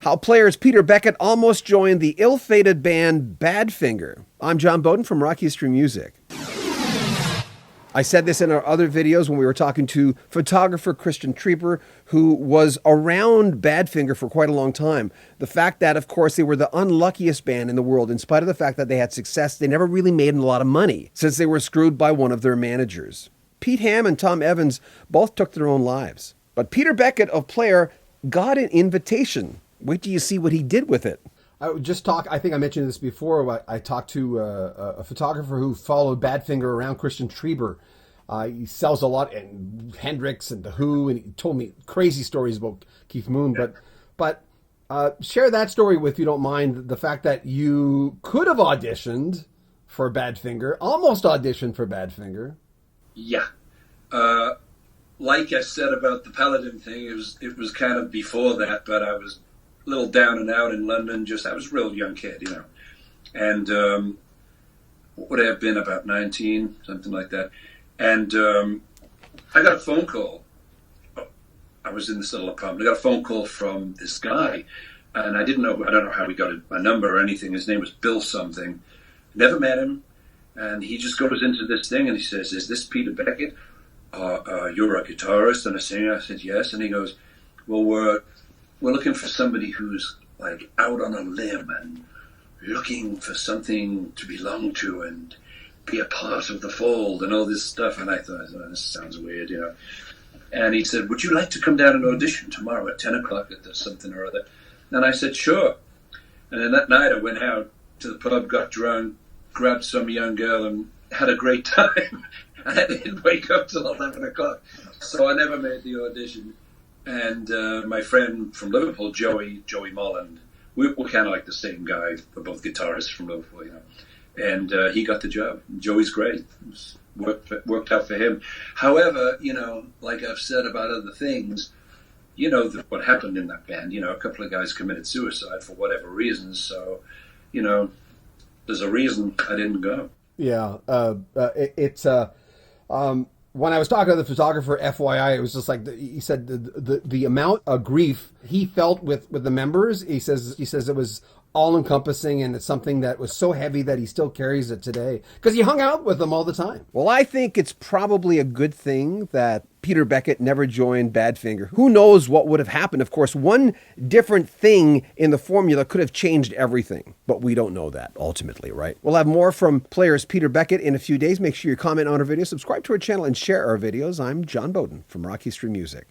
How players Peter Beckett almost joined the ill-fated band Badfinger. I'm John Beaudin from Rock History Music. I said this in our other videos when we were talking to photographer Christian Trieper, who was around Badfinger for quite a long time. The fact that, of course, they were the unluckiest band in the world. In spite of the fact that they had success, they never really made a lot of money since they were screwed by one of their managers. Pete Ham and Tom Evans both took their own lives. But Peter Beckett of Player got an invitation. Wait till you see what he did with it. I think I mentioned this before. I talked to a photographer who followed Badfinger around, Christian Trieber. He sells a lot, and Hendrix and The Who, and he told me crazy stories about Keith Moon. But share that story with, if you don't mind, the fact that you could have auditioned for Badfinger, almost auditioned for Badfinger. Yeah. Like I said about the Paladin thing, it was kind of before that, but I was a little down and out in London. I was a real young kid, and what would I have been, about 19, something like that. And I got a phone call. I was in this little apartment. I got a phone call from this guy, and I don't know how he got my number or anything. His name was Bill something. Never met him, and he just goes into this thing and he says, "Is this Peter Beckett? You're a guitarist and a singer?" I said, "Yes." And he goes, "Well, we're looking for somebody who's like out on a limb and looking for something to belong to and be a part of the fold and all this stuff." And I thought, "Oh, this sounds weird, And he said, "Would you like to come down and audition tomorrow at 10 o'clock at something or other?" And I said, "Sure." And then that night I went out to the pub, got drunk, grabbed some young girl and had a great time. And I didn't wake up till 11 o'clock. So I never made the audition. And my friend from Liverpool, Joey Molland, we're kind of like the same guy. We're both guitarists from Liverpool, And he got the job. Joey's great. It worked out for him. However, like I've said about other things, what happened in that band. A couple of guys committed suicide for whatever reasons. So, there's a reason I didn't go. Yeah. When I was talking to the photographer, FYI, it was just like he said the amount of grief he felt with the members. He says it was all-encompassing, and it's something that was so heavy that he still carries it today because he hung out with them all the time. Well, I think it's probably a good thing that Peter Beckett never joined Badfinger. Who knows what would have happened? Of course, one different thing in the formula could have changed everything, but we don't know that ultimately, right? We'll have more from Players Peter Beckett in a few days. Make sure you comment on our video, subscribe to our channel, and share our videos. I'm John Beaudin from Rock History Music.